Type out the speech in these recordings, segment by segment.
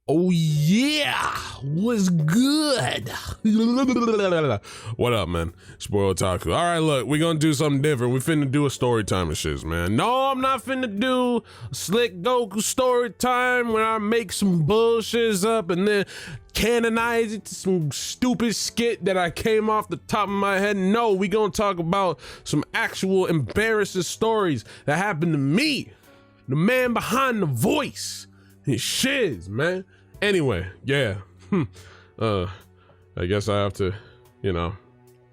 Oh yeah, what's good? What up, man? It's your boy Otaku. All right, look, we gonna do something different. We finna do a story time and shit, man. No, I'm not finna do Slick Goku story time when I make some bullshits up and then canonize it to some stupid skit that I came off the top of my head. No, we gonna talk about some actual embarrassing stories that happened to me, the man behind the voice. His shiz, man. Anyway, yeah. I guess I have to,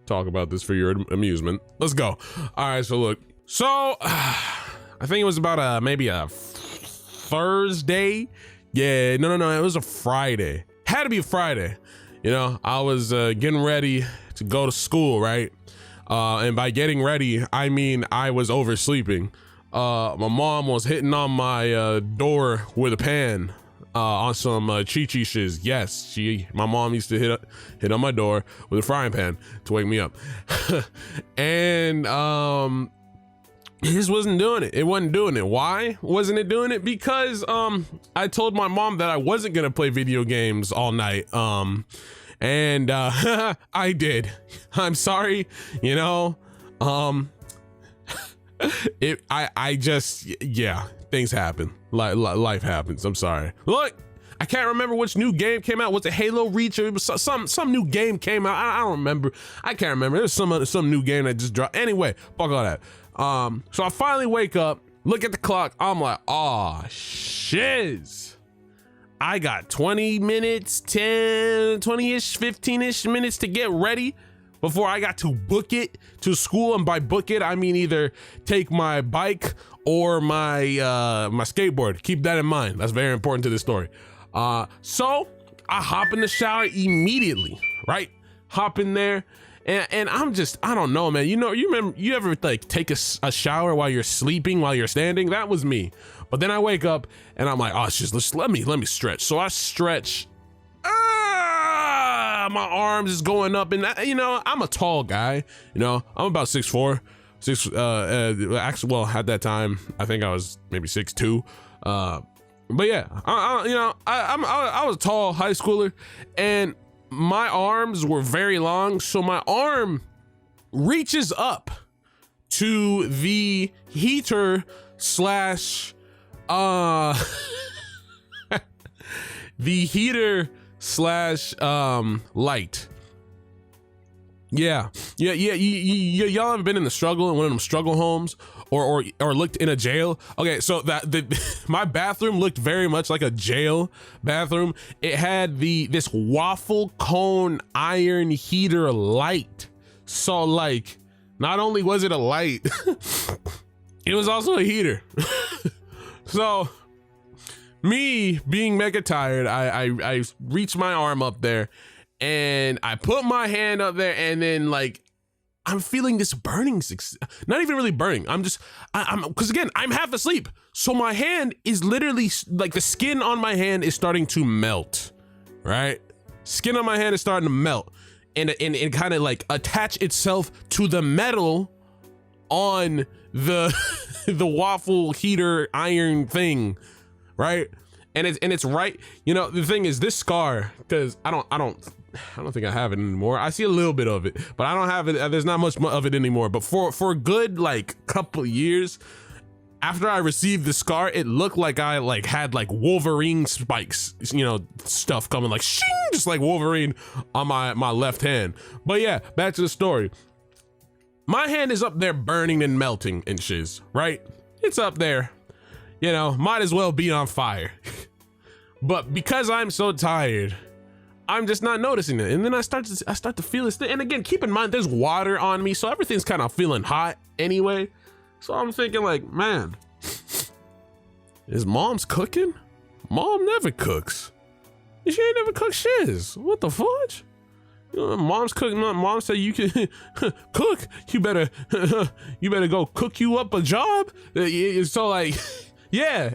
talk about this for your amusement. Let's go. All right, so look. So, I think it was about maybe a Thursday. Yeah, no, it was a Friday. Had to be a Friday. I was getting ready to go to school, right? And by getting ready, I mean I was oversleeping. My mom was hitting on my door with a pan on some chi-chi shiz. Yes, my mom used to hit on my door with a frying pan to wake me up. And this wasn't doing it. It wasn't doing it. Why wasn't it doing it? Because I told my mom that I wasn't gonna play video games all night. And I did. I'm sorry, things happen. Life happens. I'm sorry. Look, I can't remember which new game came out. Was it Halo Reach? Or it was some new game came out. I don't remember. I can't remember. There's some new game that just dropped. Anyway, fuck all that. So I finally wake up, look at the clock. I'm like, oh shiz. I got 20 minutes, 10, 20-ish, 15-ish minutes to get ready before I got to book it to school. And by book it, I mean either take my bike or my my skateboard. Keep that in mind. That's very important to this story. So I hop in the shower immediately, right? Hop in there. And I'm just, I don't know, man. You ever like take a shower while you're sleeping, while you're standing? That was me. But then I wake up and I'm like, oh, just let me stretch. So I stretch. My arms is going up, and I'm a tall guy. I'm about 6'4", actually, well, at that time I think I was maybe 6'2". But yeah, I was a tall high schooler, and my arms were very long, so my arm reaches up to the heater slash light. Yeah. Y'all ever been in the struggle in one of them struggle homes or looked in a jail? Okay, so my bathroom looked very much like a jail bathroom. It had this waffle cone iron heater light. So like, not only was it a light, it was also a heater. So me being mega tired, I reached my arm up there and I put my hand up there, and then like I'm feeling this burning, not even really burning. I'm because again, I'm half asleep. So my hand is literally like the skin on my hand is starting to melt, right? Skin on my hand is starting to melt and kind of like attach itself to the metal on the the waffle heater iron thing, right? And it's right. The thing is, this scar, because I don't think I have it anymore. I see a little bit of it, but I don't have it. There's not much of it anymore. But for a good like couple of years after I received the scar, it looked like I like had like Wolverine spikes, stuff coming like shing, just like Wolverine on my left hand. But yeah, back to the story. My hand is up there burning and melting and shiz, right? It's up there. Might as well be on fire. But because I'm so tired, I'm just not noticing it. And then I start to feel this thing. And again, keep in mind, there's water on me, so everything's kind of feeling hot anyway. So I'm thinking like, man, is mom's cooking? Mom never cooks. She ain't never cooked shiz. What the fudge? Mom's cooking. Mom said you can cook. You better go cook you up a job. So like, yeah.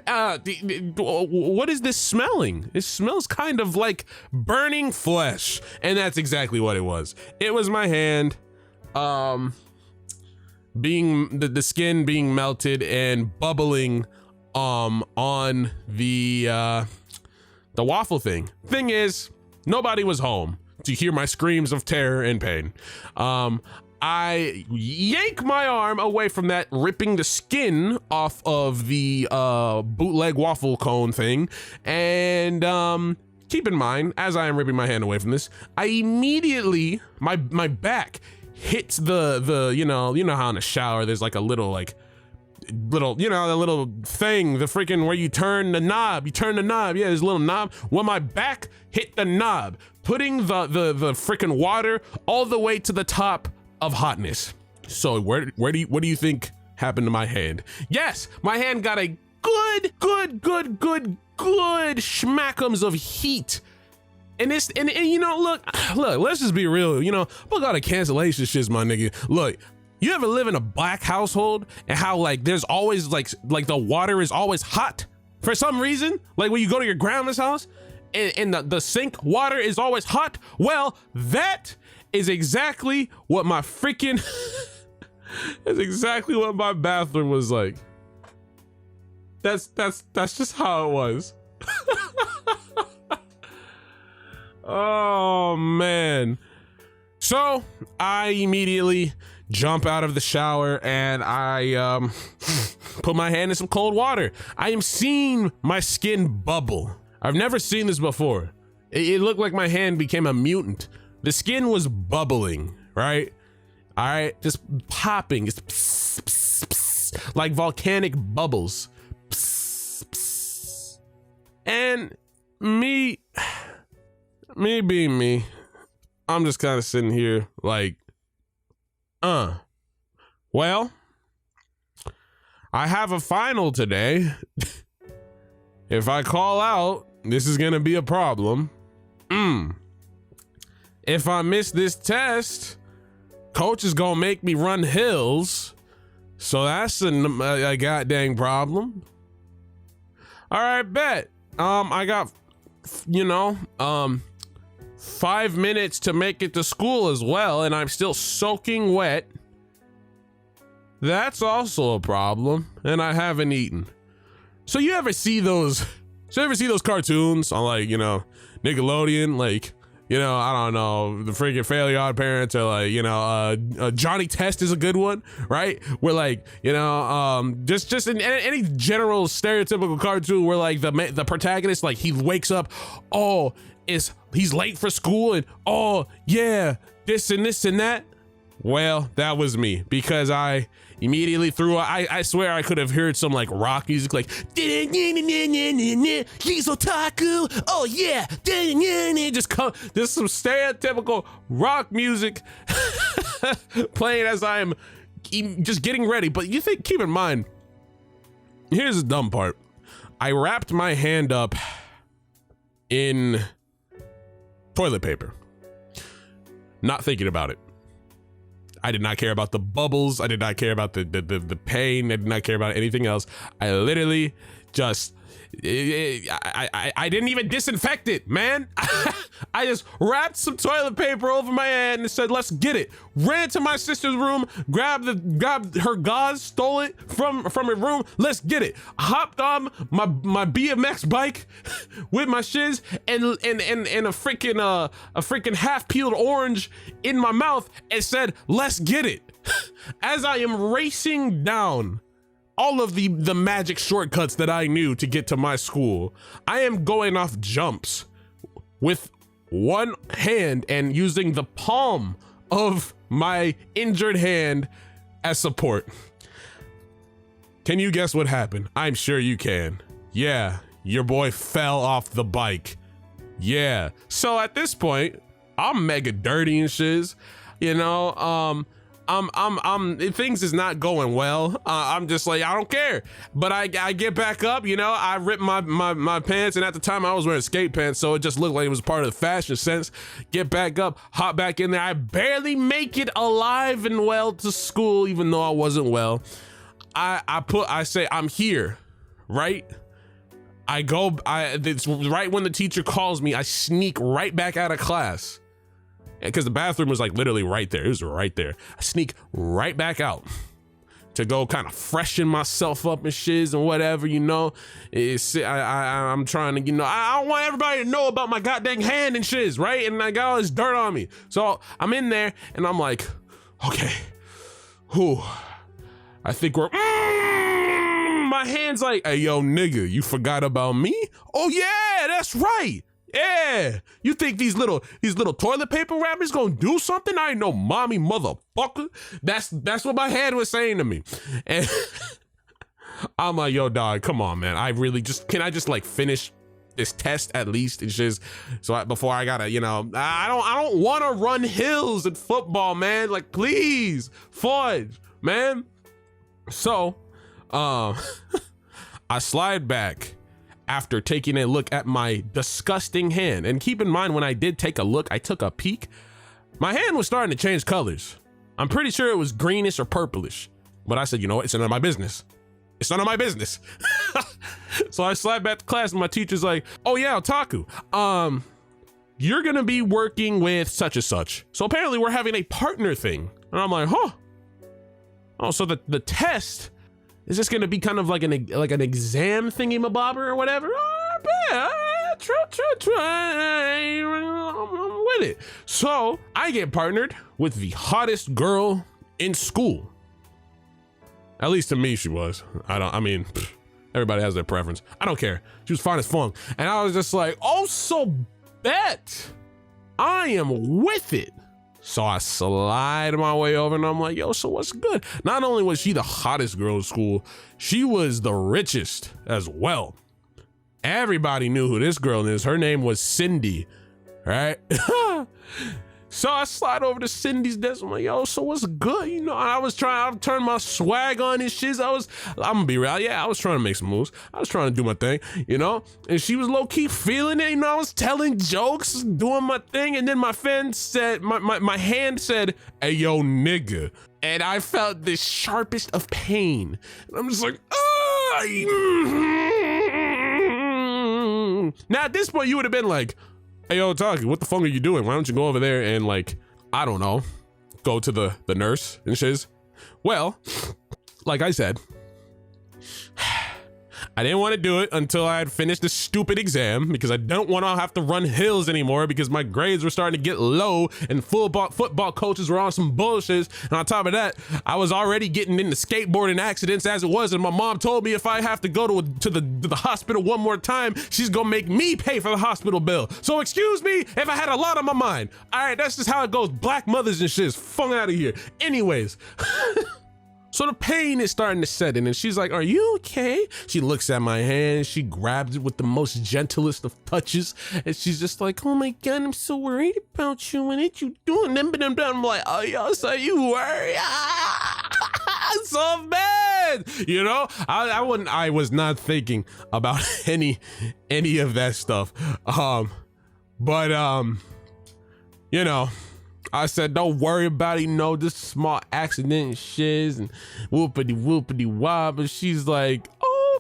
What is this smelling? It smells kind of like burning flesh, and that's exactly what it was. It was my hand, being the skin being melted and bubbling, on the the waffle thing. Thing is, nobody was home to hear my screams of terror and pain. I yank my arm away from that, ripping the skin off of the bootleg waffle cone thing. And keep in mind, as I am ripping my hand away from this, I immediately, my back hits the you know how in the shower there's like a little the little thing, the freaking where you turn the knob. Yeah, there's a little knob. Well, my back hit the knob, putting the freaking water all the way to the top of hotness. So what do you think happened to my hand? Yes, my hand got a good schmackums of heat. And you know, look, let's just be real. You know, fuck all the cancellation shits, my nigga. Look, you ever live in a black household and how like there's always like the water is always hot for some reason? Like when you go to your grandma's house and the sink water is always hot. Well, that is exactly what my freaking that's exactly what my bathroom was like. That's just how it was. Oh man. So I immediately jump out of the shower and I put my hand in some cold water. I am seeing my skin bubble. I've never seen this before. It looked like my hand became a mutant. The skin was bubbling, right? All right, just popping, just pss, pss, pss, like volcanic bubbles. Pss, pss. And me being me, I'm just kind of sitting here like, well, I have a final today. If I call out, this is gonna be a problem. If I miss this test, coach is gonna make me run hills. So that's a goddamn problem. All right, bet. I got, 5 minutes to make it to school as well, and I'm still soaking wet. That's also a problem, and I haven't eaten. So you ever see those cartoons on like, Nickelodeon, like, I don't know, the freaking Fairly Odd Parents, or like, Johnny Test is a good one, right? Where like, just in any general stereotypical cartoon where like the protagonist, like he wakes up, he's late for school, and this and this and that. Well, that was me, because I immediately I swear I could have heard some like rock music, like he's otaku, oh yeah, just some stereotypical rock music playing as I am just getting ready. But keep in mind, here's the dumb part. I wrapped my hand up in toilet paper, not thinking about it. I did not care about the bubbles. I did not care about the pain. I did not care about anything else. I literally just, I didn't even disinfect it, man. I just wrapped some toilet paper over my hand and said, let's get it. Ran to my sister's room, grabbed her gauze, stole it from her room. Let's get it. Hopped on my BMX bike with my shiz and a freaking half peeled orange in my mouth and said, let's get it. As I am racing down all of the magic shortcuts that I knew to get to my school, I am going off jumps with one hand and using the palm of my injured hand as support. Can you guess what happened? I'm sure you can. Yeah, your boy fell off the bike. Yeah. So at this point, I'm mega dirty and shiz. Things is not going well. I'm just like, I don't care. But I get back up, I rip my pants, and at the time I was wearing skate pants, so it just looked like it was part of the fashion sense. Get back up, hop back in there. I barely make it alive and well to school, even though I wasn't well. I say, I'm here, right? It's right when the teacher calls me, I sneak right back out of class. Because the bathroom was like literally right there. It was right there. I sneak right back out to go kind of freshen myself up and shiz and whatever, you know. I'm trying to, you know, I don't want everybody to know about my goddamn hand and shiz, right? And I got all this dirt on me. So I'm in there and I'm like, okay, whew, I think we're, my hand's like, hey, yo, nigga, you forgot about me? Oh yeah, that's right. Yeah, you think these little toilet paper wrappers gonna do something? I ain't no mommy motherfucker. That's what my head was saying to me. And I'm like, yo, dog, come on, man. Can I just like finish this test at least? It's just before I gotta, you know, I don't want to run hills in football, man. Like, please, fudge, man. So, I slide back after taking a look at my disgusting hand. And keep in mind, when I did take a look, I took a peek, my hand was starting to change colors. I'm pretty sure it was greenish or purplish, but I said, you know what, it's none of my business. It's none of my business. So I slide back to class and my teacher's like, oh yeah, Otaku, you're gonna be working with such and such. So apparently we're having a partner thing. And I'm like, huh? Oh, so the test is this gonna be kind of like an exam thingy-mabobber or whatever? Oh, yeah, true. I'm with it. So I get partnered with the hottest girl in school. At least to me, she was. Everybody has their preference. I don't care. She was fine as funk. And I was just like, oh, so bet I am with it. So I slide my way over and I'm like, yo, so what's good? Not only was she the hottest girl in school, she was the richest as well. Everybody knew who this girl is. Her name was Cindy, right? So I slide over to Cindy's desk. I'm like, yo, so what's good? You know, I was trying to turn my swag on and shit. I'm gonna be real. Yeah, I was trying to make some moves. I was trying to do my thing, you know? And she was low key feeling it. You know, I was telling jokes, doing my thing. And then my hand said, hey, yo, nigga. And I felt the sharpest of pain. And I'm just like, Now at this point, you would have been like, hey, yo, Taki, what the fuck are you doing? Why don't you go over there and, like, I don't know, go to the nurse and shiz? Well, like I said, I didn't want to do it until I had finished the stupid exam because I don't want to have to run hills anymore because my grades were starting to get low and football coaches were on some bullshit. And on top of that, I was already getting into skateboarding accidents as it was. And my mom told me if I have to go to the hospital one more time, she's going to make me pay for the hospital bill. So excuse me if I had a lot on my mind. All right, that's just how it goes. Black mothers and shit. Fung out of here. Anyways. So the pain is starting to set in and she's like, are you okay? She looks at my hand, she grabs it with the most gentlest of touches and she's just like, oh my God, I'm so worried about you. What did you doing? I'm like, oh, yo, so you worry? So bad. You know, I was not thinking about any of that stuff. You know, I said, don't worry about it, you know, this small accident and shiz and whoopity wop. But she's like,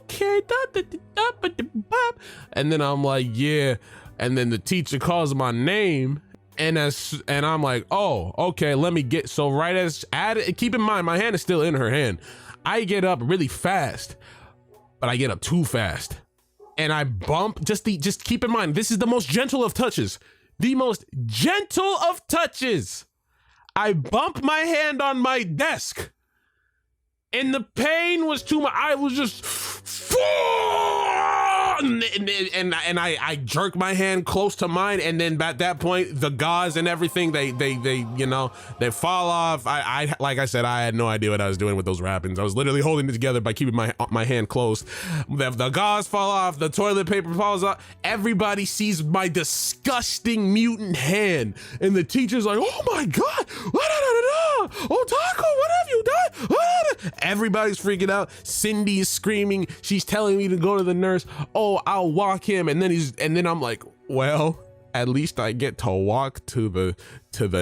okay, and then I'm like, yeah. And then the teacher calls my name and I'm like, oh, okay, let me get, so right as, keep in mind, my hand is still in her hand. I get up really fast, but I get up too fast. And I bump, just keep in mind, this is the most gentle of touches. The most gentle of touches. I bumped my hand on my desk and the pain was too much. I was just, and I jerk my hand close to mine. And then at that point, the gauze and everything, they you know, they fall off. I like I said, I had no idea what I was doing with those wrappings. I was literally holding it together by keeping my hand closed. The gauze fall off, the toilet paper falls off. Everybody sees my disgusting mutant hand. And the teacher's like, oh my God, oh, Taco, what have you done? Everybody's freaking out. Cindy's screaming. She's telling me to go to the nurse. Oh, I'll walk him. And then I'm like, well, at least I get to walk to the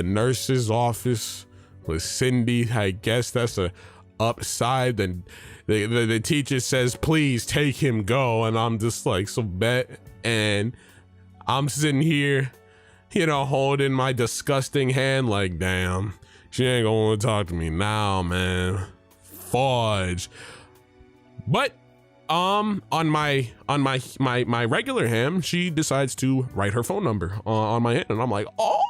nurse's office with Cindy. I guess that's a upside. Then the teacher says, please take him, go. And I'm just like, so bet. And I'm sitting here, you know, holding my disgusting hand like, damn, she ain't gonna talk to me now, man. fudge. But on my regular ham, she decides to write her phone number on my hand, and I'm like, oh.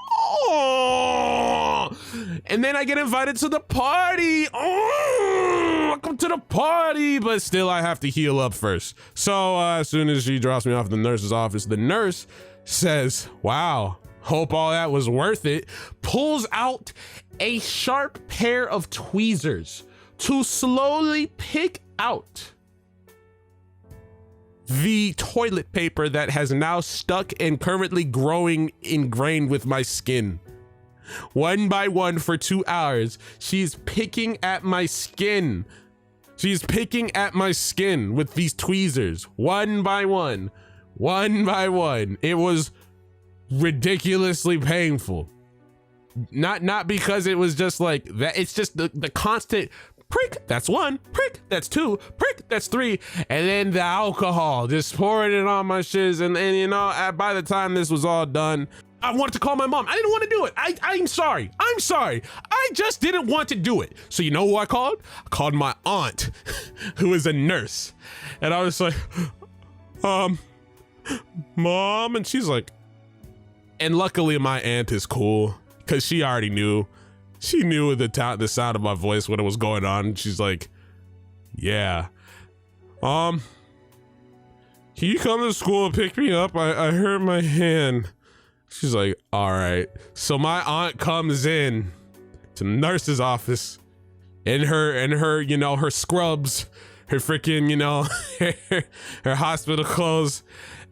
And then I get invited to the party. Oh, welcome to the party. But still, I have to heal up first. So as soon as she drops me off at the nurse's office, the nurse says, wow, hope all that was worth it. Pulls out a sharp pair of tweezers to slowly pick out the toilet paper that has now stuck and currently growing ingrained with my skin. One by one for 2 hours, she's picking at my skin. She's picking at my skin with these tweezers, one by one, one by one. It was ridiculously painful. Not because it was just like that. It's just the constant prick, that's one, prick, that's two, prick, that's three, and then the alcohol, just pouring it on my shiz, and you know, by the time this was all done, I wanted to call my mom. I didn't want to do it. I'm sorry. I just didn't want to do it. So you know who I called? I called my aunt, who is a nurse, and I was like, Mom, and she's like, and luckily my aunt is cool, because she already knew. She knew the sound of my voice when it was going on. She's like, yeah. Can you come to school and pick me up? I hurt my hand. She's like, all right. So my aunt comes in to the nurse's office in her, you know, her scrubs, her freaking, you know, her hospital clothes,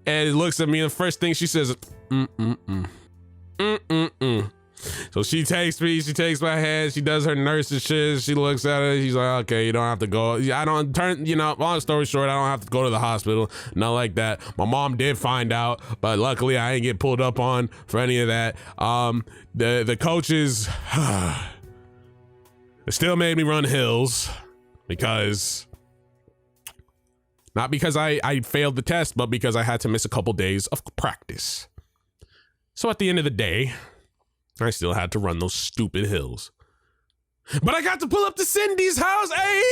and looks at me, and the first thing she says, So she takes my hand, she does her nurse's shit, she looks at it, she's like, okay, you don't have to go. I don't turn, you know, long story short, I don't have to go to the hospital, not like that. My mom did find out, but luckily I didn't get pulled up on for any of that. The coaches, it still made me run hills, because, not because I failed the test, but because I had to miss a couple days of practice. So at the end of the day, I still had to run those stupid hills. But I got to pull up to Cindy's house. Hey!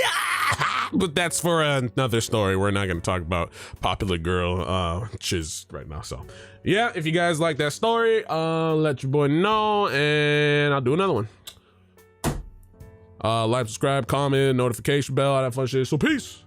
But that's for another story. We're not going to talk about Popular Girl chiz right now. So yeah, if you guys like that story, let your boy know, and I'll do another one. Like, subscribe, comment, notification bell, all that fun shit. So peace.